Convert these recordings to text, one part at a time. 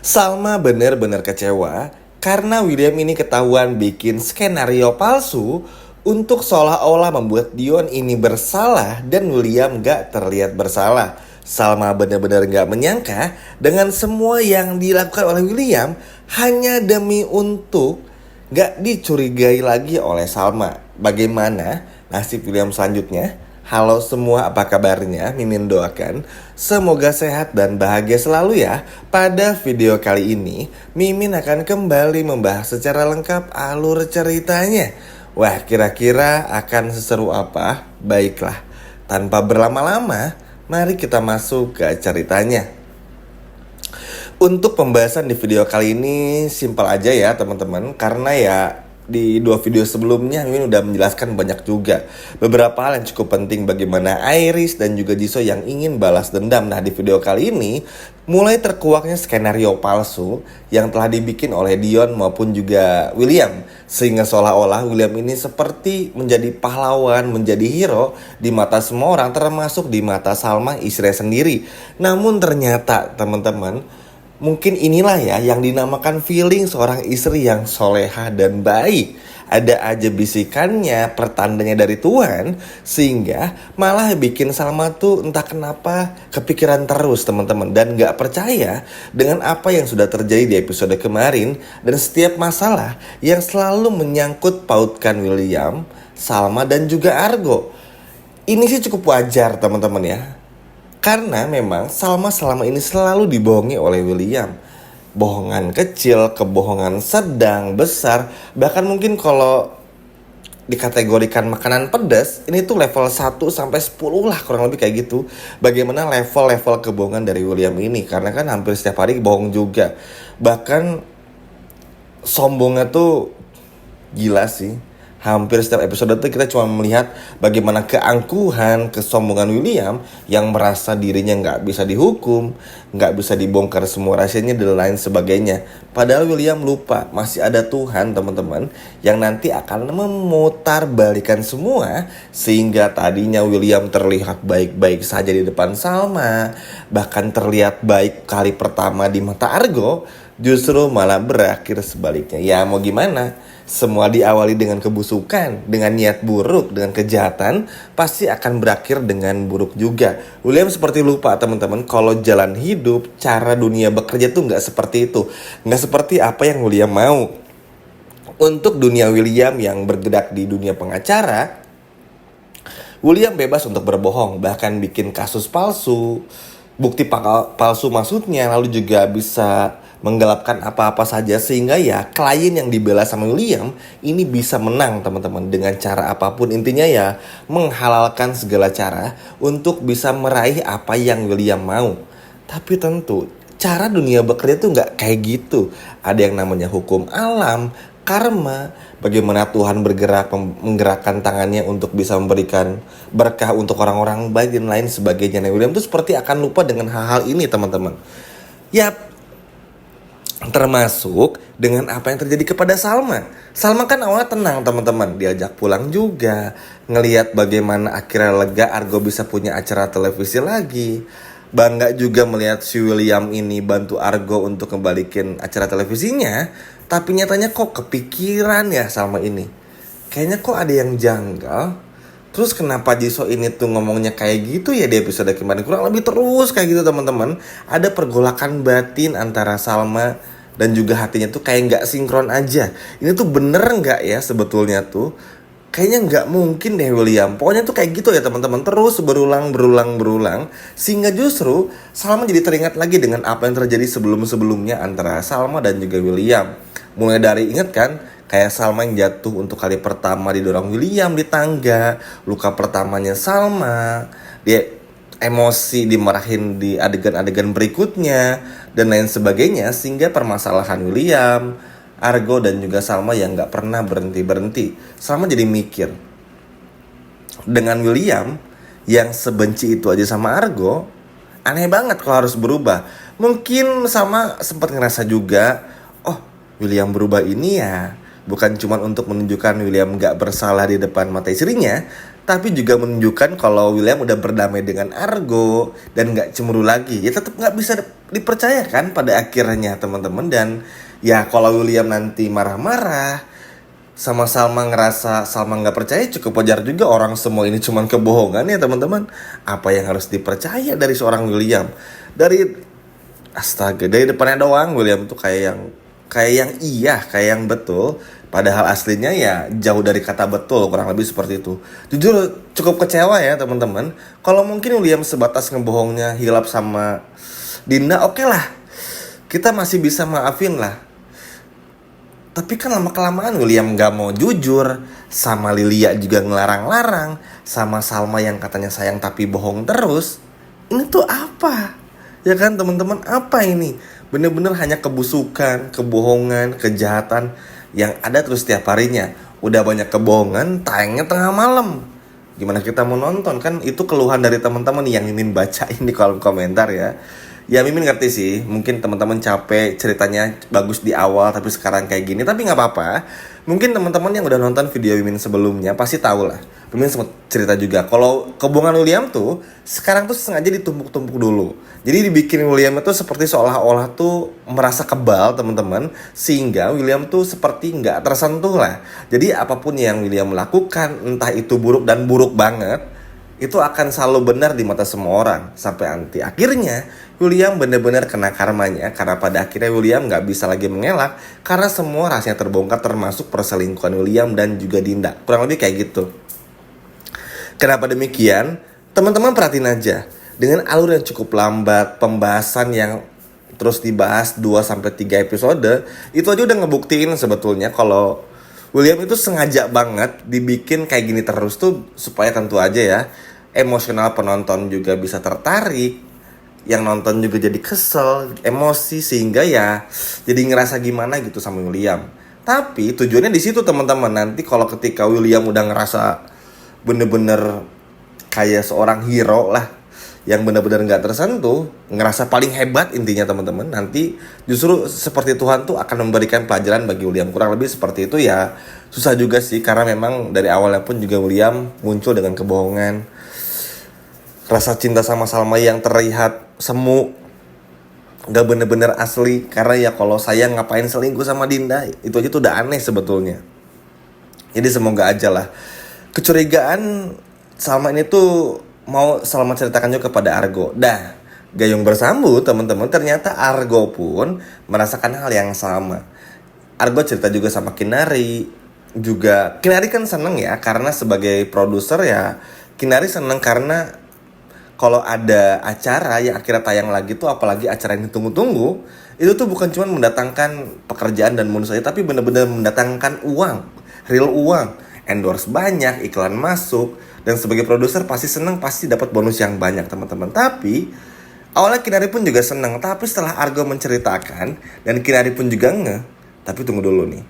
Salma benar-benar kecewa karena William ini ketahuan bikin skenario palsu untuk seolah-olah membuat Dion ini bersalah dan William gak terlihat bersalah. Salma benar-benar gak menyangka dengan semua yang dilakukan oleh William hanya demi untuk gak dicurigai lagi oleh Salma. Bagaimana nasib William selanjutnya? Halo semua, apa kabarnya? Mimin doakan semoga sehat dan bahagia selalu ya. Pada video kali ini, Mimin akan kembali membahas secara lengkap alur ceritanya. Wah, kira-kira akan seseru apa? Baiklah, tanpa berlama-lama, mari kita masuk ke ceritanya. Untuk pembahasan di video kali ini simpel aja ya teman-teman, karena ya di dua video sebelumnya Mimin udah menjelaskan banyak juga beberapa hal yang cukup penting bagaimana Iris dan juga Jisoo yang ingin balas dendam. Nah, di video kali ini mulai terkuaknya skenario palsu yang telah dibikin oleh Dion maupun juga William, sehingga seolah-olah William ini seperti menjadi pahlawan, menjadi hero di mata semua orang, termasuk di mata Salma istrinya sendiri. Namun ternyata teman-teman, mungkin inilah ya yang dinamakan feeling seorang istri yang soleha dan baik. Ada aja bisikannya, pertandanya dari Tuhan, sehingga malah bikin Salma tuh entah kenapa kepikiran terus teman-teman, dan gak percaya dengan apa yang sudah terjadi di episode kemarin. Dan setiap masalah yang selalu menyangkut pautkan William, Salma dan juga Argo. Ini sih cukup wajar teman-teman ya, karena memang Salma selama ini selalu dibohongi oleh William. Bohongan kecil, kebohongan sedang, besar. Bahkan mungkin kalau dikategorikan makanan pedas, ini tuh level 1 sampai 10 lah, kurang lebih kayak gitu. Bagaimana level-level kebohongan dari William ini, karena kan hampir setiap hari bohong juga. Bahkan sombongnya tuh gila sih. Hampir setiap episode itu kita cuma melihat bagaimana keangkuhan, kesombongan William yang merasa dirinya nggak bisa dihukum, nggak bisa dibongkar semua rahasianya dan lain sebagainya. Padahal William lupa masih ada Tuhan teman-teman yang nanti akan memutar balikan semua, sehingga tadinya William terlihat baik-baik saja di depan Salma, bahkan terlihat baik kali pertama di mata Argo, justru malah berakhir sebaliknya. Ya mau gimana? Semua diawali dengan kebusukan, dengan niat buruk, dengan kejahatan, pasti akan berakhir dengan buruk juga. William seperti lupa teman-teman kalau jalan hidup, cara dunia bekerja tuh nggak seperti itu. Nggak seperti apa yang William mau. Untuk dunia William yang bergerak di dunia pengacara, William bebas untuk berbohong, bahkan bikin kasus palsu, bukti palsu maksudnya, lalu juga bisa menggelapkan apa-apa saja, sehingga ya klien yang dibela sama William ini bisa menang teman-teman dengan cara apapun. Intinya ya menghalalkan segala cara untuk bisa meraih apa yang William mau. Tapi tentu cara dunia bekerja tuh nggak kayak gitu. Ada yang namanya hukum alam, karma, bagaimana Tuhan bergerak menggerakkan tangannya untuk bisa memberikan berkah untuk orang-orang baik dan lain sebagainya. Nah, William tuh seperti akan lupa dengan hal-hal ini teman-teman. Yap, termasuk dengan apa yang terjadi kepada Salma. Salma kan awalnya tenang teman-teman, diajak pulang juga, ngelihat bagaimana akhirnya lega Argo bisa punya acara televisi lagi. Bangga juga melihat si William ini bantu Argo untuk kembalikan acara televisinya. Tapi nyatanya kok kepikiran ya Salma ini, kayaknya kok ada yang janggal. Terus kenapa Jisoo ini tuh ngomongnya kayak gitu ya di episode kemarin. Kurang lebih terus kayak gitu teman-teman. Ada pergolakan batin antara Salma dan juga hatinya tuh kayak gak sinkron aja. Ini tuh bener gak ya sebetulnya tuh? Kayaknya gak mungkin deh William. Pokoknya tuh kayak gitu ya teman-teman. Terus berulang. Sehingga justru Salma jadi teringat lagi dengan apa yang terjadi sebelum-sebelumnya antara Salma dan juga William. Mulai dari, ingat kan, kayak Salma yang jatuh untuk kali pertama didorong William di tangga, luka pertamanya Salma, dia emosi dimarahin di adegan-adegan berikutnya, dan lain sebagainya. Sehingga permasalahan William, Argo dan juga Salma yang gak pernah berhenti-berhenti. Salma jadi mikir, dengan William yang sebenci itu aja sama Argo, aneh banget kalau harus berubah. Mungkin Salma sempat ngerasa juga, oh William berubah ini ya bukan cuma untuk menunjukkan William gak bersalah di depan mata istrinya, tapi juga menunjukkan kalau William udah berdamai dengan Argo dan gak cemburu lagi. Ya tetap gak bisa dipercayakan pada akhirnya teman-teman. Dan ya kalau William nanti marah-marah sama Salma, ngerasa Salma nggak percaya, cukup wajar juga, orang semua ini cuman kebohongan ya teman-teman. Apa yang harus dipercaya dari seorang William? Dari astaga, dari depannya doang William tuh kayak yang betul, padahal aslinya ya jauh dari kata betul, kurang lebih seperti itu. Jujur cukup kecewa ya teman-teman. Kalau mungkin William sebatas ngebohongnya hilap sama Dinda, oke lah, kita masih bisa maafin lah. Tapi kan lama-kelamaan William gak mau jujur, sama Lilia juga ngelarang-larang, sama Salma yang katanya sayang tapi bohong terus. Ini tuh apa? Ya kan teman-teman, apa ini? Bener-bener hanya kebusukan, kebohongan, kejahatan yang ada terus setiap harinya. Udah banyak kebohongan, tayangnya tengah malam. Gimana kita mau nonton? Kan itu keluhan dari teman-teman yang Mimin baca di kolom komentar ya. Ya Mimin ngerti sih, mungkin teman-teman capek ceritanya bagus di awal tapi sekarang kayak gini, tapi nggak apa-apa. Mungkin teman-teman yang udah nonton video Mimin sebelumnya pasti tahu lah. Mimin sempat cerita juga kalau kebohongan William tuh sekarang tuh sengaja ditumpuk-tumpuk dulu. Jadi dibikin William itu seperti seolah-olah tuh merasa kebal teman-teman, sehingga William tuh seperti nggak tersentuh lah. Jadi apapun yang William lakukan, entah itu buruk dan buruk banget, itu akan selalu benar di mata semua orang. Sampai nanti akhirnya William benar-benar kena karmanya, karena pada akhirnya William gak bisa lagi mengelak karena semua rahasia terbongkar, termasuk perselingkuhan William dan juga Dinda. Kurang lebih kayak gitu. Kenapa demikian? Teman-teman perhatiin aja, dengan alur yang cukup lambat, pembahasan yang terus dibahas 2-3 episode, itu aja udah ngebuktiin sebetulnya kalau William itu sengaja banget dibikin kayak gini terus tuh, supaya tentu aja ya emosional penonton juga bisa tertarik, yang nonton juga jadi kesel, emosi, sehingga ya jadi ngerasa gimana gitu sama William. Tapi tujuannya di situ teman-teman. Nanti kalau ketika William udah ngerasa bener-bener kayak seorang hero lah, yang benar-benar nggak tersentuh, ngerasa paling hebat intinya teman-teman, nanti justru seperti Tuhan tuh akan memberikan pelajaran bagi William. Kurang lebih seperti itu ya. Susah juga sih, karena memang dari awalnya pun juga William muncul dengan kebohongan, rasa cinta sama Salma yang terlihat semu, nggak bener-bener asli. Karena ya kalau sayang ngapain selingkuh sama Dinda, itu aja tuh udah aneh sebetulnya. Jadi semoga aja lah kecurigaan Salma ini tuh mau Salma ceritakan juga kepada Argo. Dah, gayung bersambut teman-teman, ternyata Argo pun merasakan hal yang sama. Argo cerita juga sama Kinari. Juga Kinari kan seneng ya, karena sebagai produser ya Kinari seneng karena kalau ada acara yang akhirnya tayang lagi tuh, apalagi acara yang ditunggu-tunggu, itu tuh bukan cuma mendatangkan pekerjaan dan bonus aja, tapi benar-benar mendatangkan uang, real uang, endorse banyak, iklan masuk, dan sebagai produser pasti seneng, pasti dapat bonus yang banyak teman-teman. Tapi awalnya Kinari pun juga seneng, tapi setelah Argo menceritakan dan Kinari pun juga tapi tunggu dulu nih,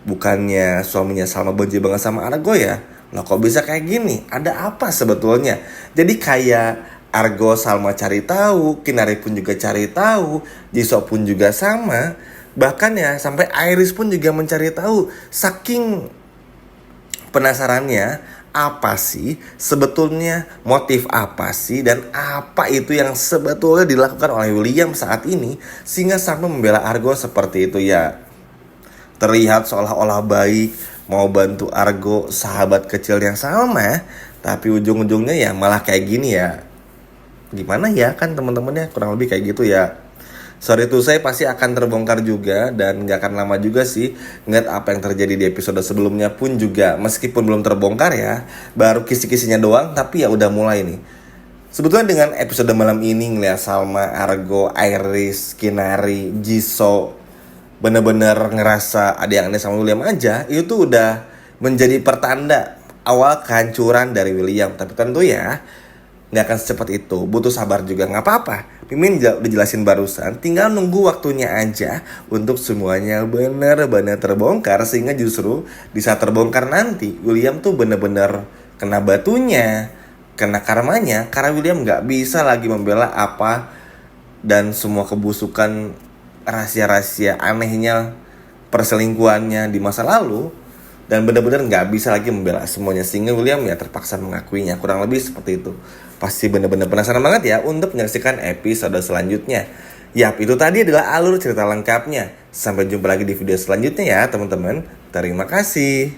bukannya suaminya Salma benci banget sama Argo ya? Loh kok bisa kayak gini? Ada apa sebetulnya? Jadi kayak Argo Salma cari tahu, Kinari pun juga cari tahu, Jisoo pun juga sama. Bahkan ya sampai Iris pun juga mencari tahu. Saking penasarannya, apa sih sebetulnya, motif apa sih, dan apa itu yang sebetulnya dilakukan oleh William saat ini sehingga sampai membela Argo seperti itu ya. Terlihat seolah-olah baik, mau bantu Argo, sahabat kecil yang sama, tapi ujung-ujungnya ya malah kayak gini ya. Gimana ya kan teman-temannya, kurang lebih kayak gitu ya. Sorry tuh, saya pasti akan terbongkar juga, dan gak akan lama juga sih. Ngeliat apa yang terjadi di episode sebelumnya pun juga, meskipun belum terbongkar ya, baru kisi-kisinya doang, tapi ya udah mulai nih. Sebetulnya dengan episode malam ini ngeliat Salma, Argo, Iris, Kinari, Jisoo bener-bener ngerasa ada yang aneh sama William aja, itu tuh udah menjadi pertanda awal kehancuran dari William. Tapi tentu ya nggak akan secepat itu, butuh sabar juga, nggak apa-apa. Mimin udah jelasin barusan, tinggal nunggu waktunya aja untuk semuanya bener-bener terbongkar, sehingga justru di saat terbongkar nanti William tuh bener-bener kena batunya, kena karmanya, karena William nggak bisa lagi membela apa dan semua kebusukan, rahasia-rahasia anehnya, perselingkuhannya di masa lalu, dan benar-benar nggak bisa lagi membela semuanya, sehingga William ya terpaksa mengakuinya. Kurang lebih seperti itu. Pasti benar-benar penasaran banget ya untuk menyaksikan episode selanjutnya. Yap, itu tadi adalah alur cerita lengkapnya. Sampai jumpa lagi di video selanjutnya ya teman-teman. Terima kasih.